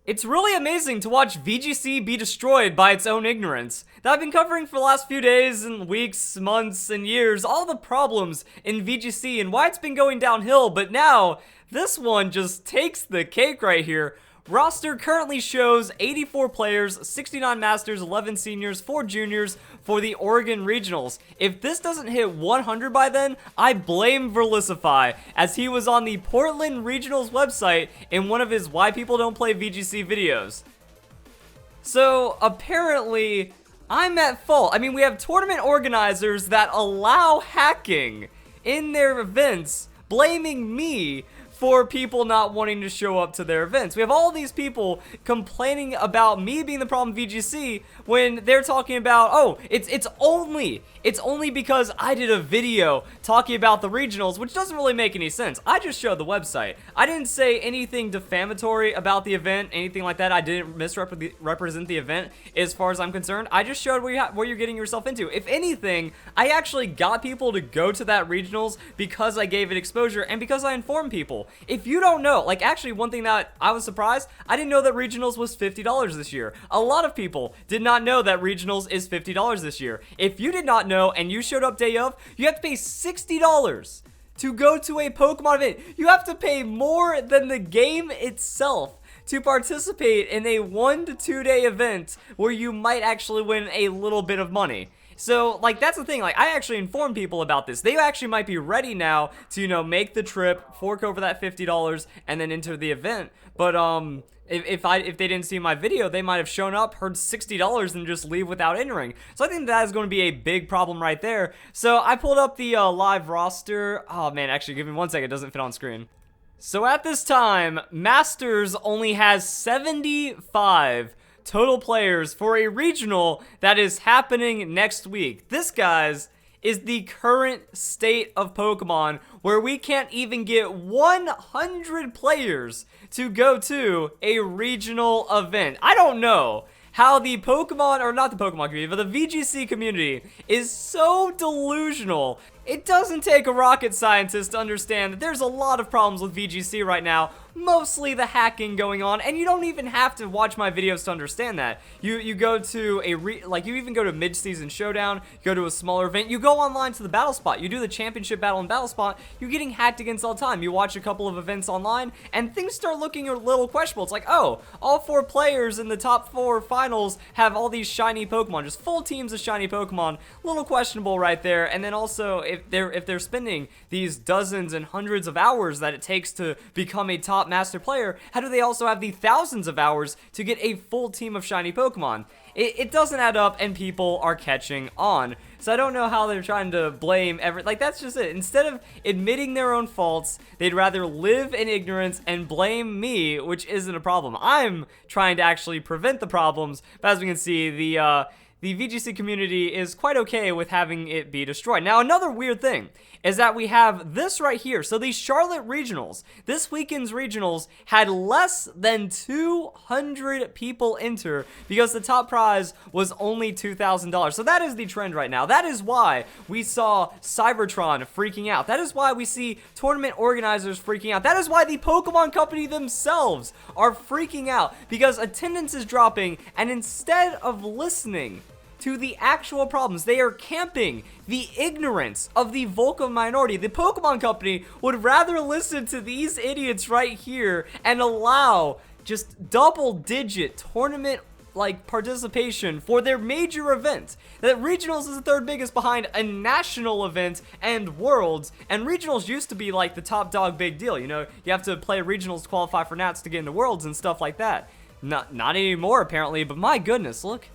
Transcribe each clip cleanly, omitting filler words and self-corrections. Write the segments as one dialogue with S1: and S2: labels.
S1: It's really amazing to watch VGC be destroyed by its own ignorance. That I've been covering for the last few days and weeks, months, and years, all the problems in VGC and why it's been going downhill, but now, this one just takes the cake right here. Roster currently shows 84 players, 69 Masters, 11 Seniors, 4 Juniors for the Oregon Regionals. If this doesn't hit 100 by then, I blame Verlisify, as he was on the Portland Regionals website in one of his Why People Don't Play VGC videos. So, apparently, I'm at fault. I mean, we have tournament organizers that allow hacking in their events, blaming me for people not wanting to show up to their events. We have all these people complaining about me being the problem VGC when they're talking about, oh, it's only because I did a video talking about the regionals, which doesn't really make any sense. I just showed the website. I didn't say anything defamatory about the event, anything like that. I didn't misrepresent the event as far as I'm concerned. I just showed what you're getting yourself into. If anything, I actually got people to go to that regionals because I gave it exposure and because I informed people. If you don't know, like actually one thing that I was surprised, I didn't know that regionals was $50 this year. A lot of people did not know that regionals is $50 this year. If you did not know and you showed up day of, you have to pay $60 to go to a Pokemon event. You have to pay more than the game itself to participate in a 1 to 2 day event where you might actually win a little bit of money. So, like, that's the thing, like, I actually informed people about this. They actually might be ready now to, you know, make the trip, fork over that $50, and then enter the event. But, if they didn't see my video, they might have shown up, heard $60, and just leave without entering. So I think that is going to be a big problem right there. So I pulled up the live roster. Oh, man, actually, give me 1 second. It doesn't fit on screen. So at this time, Masters only has 75 total players for a regional that is happening next week. This, guys, is the current state of Pokemon, where we can't even get 100 players to go to a regional event. I don't know how the Pokemon, or not the Pokemon community, but the VGC community is so delusional. It doesn't take a rocket scientist to understand that there's a lot of problems with VGC right now, mostly the hacking going on, and you don't even have to watch my videos to understand that. You go to you even go to mid-season showdown, you go to a smaller event, you go online to the battle spot, you do the championship battle in battle spot, you're getting hacked against all the time. You watch a couple of events online, and things start looking a little questionable. It's like, oh, all 4 players in the top 4 finals have all these shiny Pokemon, just full teams of shiny Pokemon, a little questionable right there. And then also, if they're spending these dozens and hundreds of hours that it takes to become a top master player, how do they also have the thousands of hours to get a full team of shiny Pokemon? It doesn't add up, and people are catching on. So I don't know how they're trying to blame like, that's just it. Instead of admitting their own faults, they'd rather live in ignorance and blame me, which isn't a problem. I'm trying to actually prevent the problems, but as we can see, the VGC community is quite okay with having it be destroyed. Now, another weird thing is that we have this right here. So these Charlotte regionals, this weekend's regionals had less than 200 people enter because the top prize was only $2,000. So that is the trend right now. That is why we saw Cybertron freaking out. That is why we see tournament organizers freaking out. That is why the Pokemon Company themselves are freaking out, because attendance is dropping, and instead of listening to the actual problems, they are camping the ignorance of the vocal minority. The Pokemon Company would rather listen to these idiots right here and allow just double-digit tournament participation for their major event. That regionals is the 3rd biggest behind a national event and worlds, and regionals used to be like the top dog big deal. You know, you have to play regionals to qualify for Nats to get into worlds and stuff like that. Not anymore apparently, but my goodness, look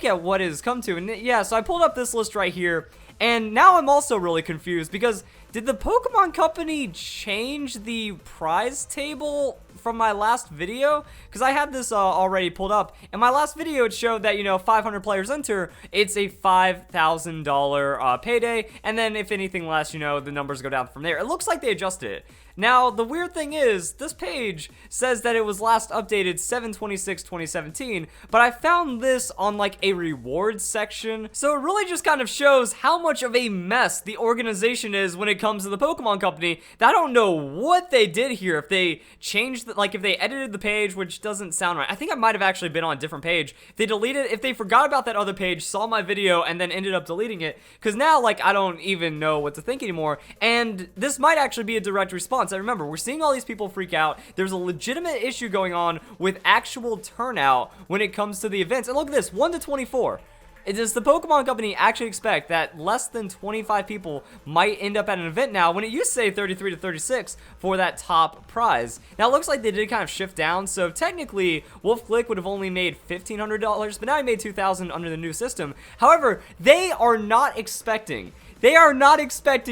S1: at what it has come to. And yeah, so I pulled up this list right here, and now I'm also really confused, because did the Pokemon Company change the prize table from my last video? Because I had this already pulled up. In my last video, it showed that, you know, 500 players enter, it's a $5,000 payday, and then if anything less, you know, the numbers go down from there. It looks like they adjusted it. Now, the weird thing is, this page says that it was last updated 7/26/2017, but I found this on like a rewards section, so it really just kind of shows how much of a mess the organization is when it comes to the Pokemon Company. I don't know what they did here, if they changed, if they edited the page, which doesn't sound right. I think I might have actually been on a different page. If they deleted, if they forgot about that other page, saw my video, and then ended up deleting it, because now, like, I don't even know what to think anymore, and this might actually be a direct response. And remember, we're seeing all these people freak out. There's a legitimate issue going on with actual turnout when it comes to the events. And look at this, 1 to 24. Does the Pokemon Company actually expect that less than 25 people might end up at an event now, when it used to say 33 to 36 for that top prize? Now, it looks like they did kind of shift down, so technically, Wolf Glick would have only made $1,500, but now he made $2,000 under the new system. However, they are not expecting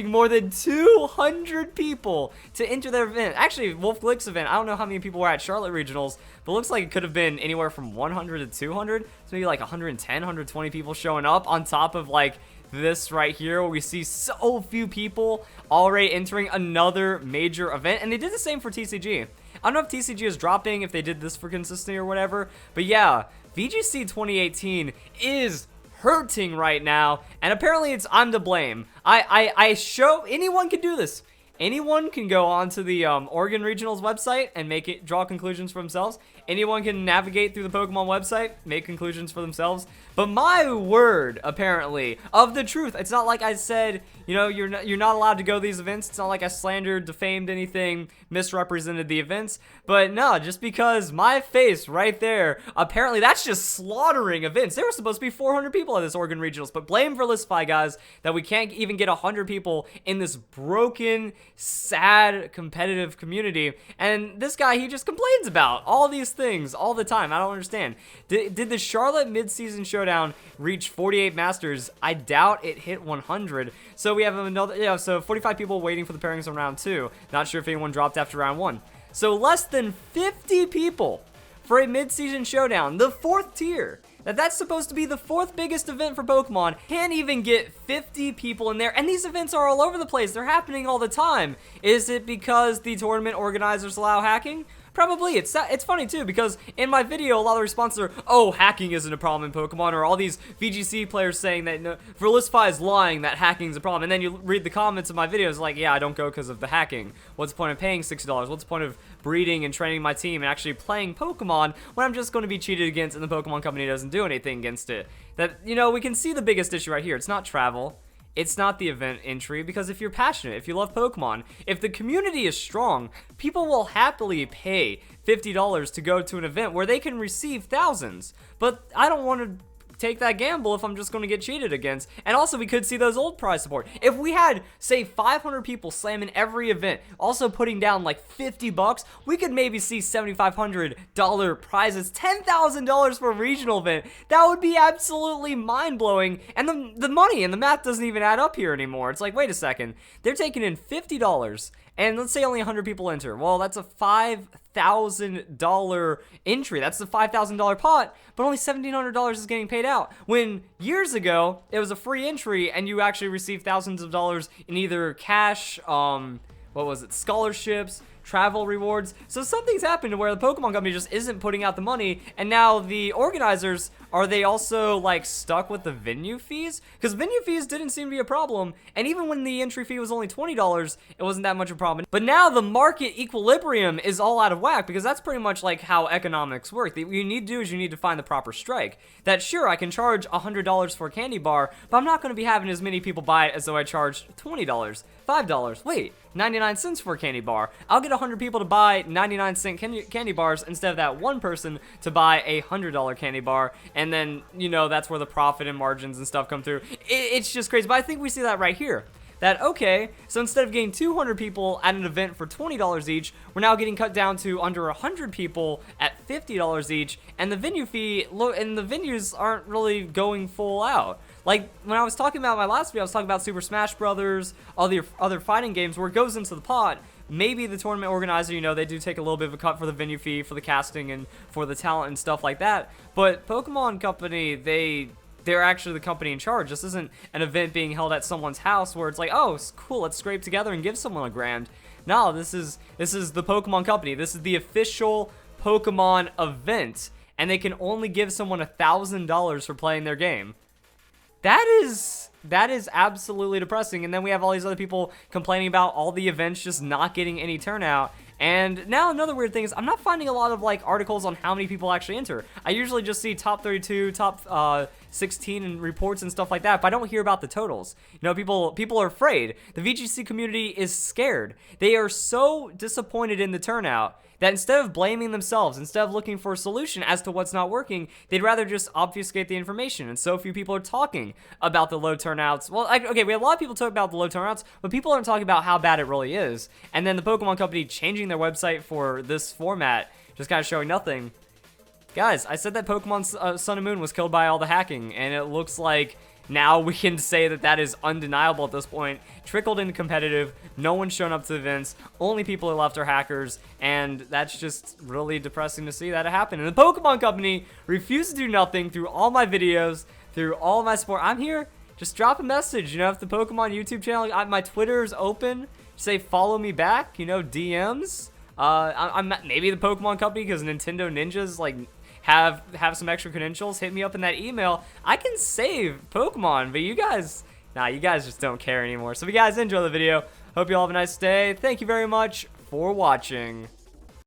S1: more than 200 people to enter their event. Actually, Wolf Glick's event, I don't know how many people were at Charlotte Regionals, but it looks like it could have been anywhere from 100 to 200. So maybe like 110, 120 people showing up on top of like this right here, where we see so few people already entering another major event. And they did the same for TCG. I don't know if TCG is dropping, if they did this for consistency or whatever, but yeah, VGC 2018 is hurting right now, and apparently it's I'm to blame. I show anyone can do this. Anyone can go onto the Oregon Regionals website and draw conclusions for themselves. Anyone can navigate through the Pokemon website, make conclusions for themselves. But my word, apparently, of the truth. It's not like I said, you know, you're not allowed to go to these events. It's not like I slandered, defamed anything, misrepresented the events. But no, just because my face right there, apparently that's just slaughtering events. There were supposed to be 400 people at this Oregon Regionals, but blame Verlisify, guys, that we can't even get 100 people in this broken, sad, competitive community. And this guy, he just complains about all these things all the time. I don't understand. Did the Charlotte mid-season showdown reach 48 masters? I doubt it hit 100. So we have another, so 45 people waiting for the pairings on round 2. Not sure if anyone dropped after round 1. So less than 50 people for a mid-season showdown, the 4th tier. That's supposed to be the 4th biggest event for Pokemon. Can't even get 50 people in there, and these events are all over the place. They're happening all the time. Is it because the tournament organizers allow hacking? Probably. It's funny too, because in my video, a lot of the responses are, oh, hacking isn't a problem in Pokemon, or all these VGC players saying that no, Verlisify is lying that hacking is a problem. And then you read the comments of my videos like, yeah, I don't go because of the hacking. What's the point of paying $60? What's the point of breeding and training my team and actually playing Pokemon when I'm just going to be cheated against and the Pokemon Company doesn't do anything against it? That, you know, we can see the biggest issue right here. It's not travel. It's not the event entry, because if you're passionate, if you love Pokemon, if the community is strong, people will happily pay $50 to go to an event where they can receive thousands. But I don't want to take that gamble if I'm just going to get cheated against. And also, we could see those old prize support. If we had, say, 500 people slamming every event, also putting down like $50, we could maybe see $7,500 prizes, $10,000 for a regional event. That would be absolutely mind-blowing. And the money and the math doesn't even add up here anymore. It's like, wait a second. They're taking in $50, and let's say only 100 people enter. Well, that's a $5,000 entry. That's the $5,000 pot, but only $1,700 is getting paid out. When years ago, it was a free entry, and you actually received thousands of dollars in either cash, scholarships, travel rewards. So something's happened to where the Pokemon Company just isn't putting out the money, and now the organizers, are they also like stuck with the venue fees? Because venue fees didn't seem to be a problem, and even when the entry fee was only $20, it wasn't that much of a problem. But now the market equilibrium is all out of whack, because that's pretty much like how economics work. What you need to do is you need to find the proper strike. That sure, I can charge $100 for a candy bar, but I'm not going to be having as many people buy it as though I charged $20, $5, wait, 99 cents for a candy bar. I'll get 100 people to buy 99-cent candy bars instead of that one person to buy a $100 candy bar, and then, you know, that's where the profit and margins and stuff come through. It's just crazy, but I think we see that right here. That, okay, so instead of getting 200 people at an event for $20 each, we're now getting cut down to under 100 people at $50 each, and the venue fee, and the venues aren't really going full out. Like, when I was talking about my last video, I was talking about Super Smash Brothers, all the other fighting games where it goes into the pot. Maybe the tournament organizer, you know, they do take a little bit of a cut for the venue fee, for the casting, and for the talent and stuff like that. But Pokemon Company, they're actually the company in charge. This isn't an event being held at someone's house where it's like, oh, it's cool, let's scrape together and give someone $1,000. No, this is the Pokemon Company. This is the official Pokemon event, and they can only give someone $1,000 for playing their game. That is absolutely depressing. And then we have all these other people complaining about all the events just not getting any turnout. And now another weird thing is I'm not finding a lot of like articles on how many people actually enter. I usually just see top 32, top 16 and reports and stuff like that, but I don't hear about the totals. You know, people are afraid. The VGC community is scared. They are so disappointed in the turnout that instead of blaming themselves, instead of looking for a solution as to what's not working, they'd rather just obfuscate the information. And so few people are talking about the low turnouts. Well, okay, we have a lot of people talking about the low turnouts, but people aren't talking about how bad it really is. And then the Pokemon Company changing their website for this format, just kind of showing nothing. Guys, I said that Pokemon Sun and Moon was killed by all the hacking, and it looks like now we can say that that is undeniable at this point. Trickled into competitive, no one's shown up to the events, only people who are left are hackers, and that's just really depressing to see that happen. And the Pokemon Company refused to do nothing through all my videos, through all my support. I'm here, just drop a message, you know, if the Pokemon YouTube channel, my Twitter is open, say follow me back, you know, DMs. I'm maybe the Pokemon Company, because Nintendo Ninjas, like, have some extra credentials, hit me up in that email. I can save Pokemon, but you guys just don't care anymore. So if you guys enjoy the video, hope you all have a nice day. Thank you very much for watching.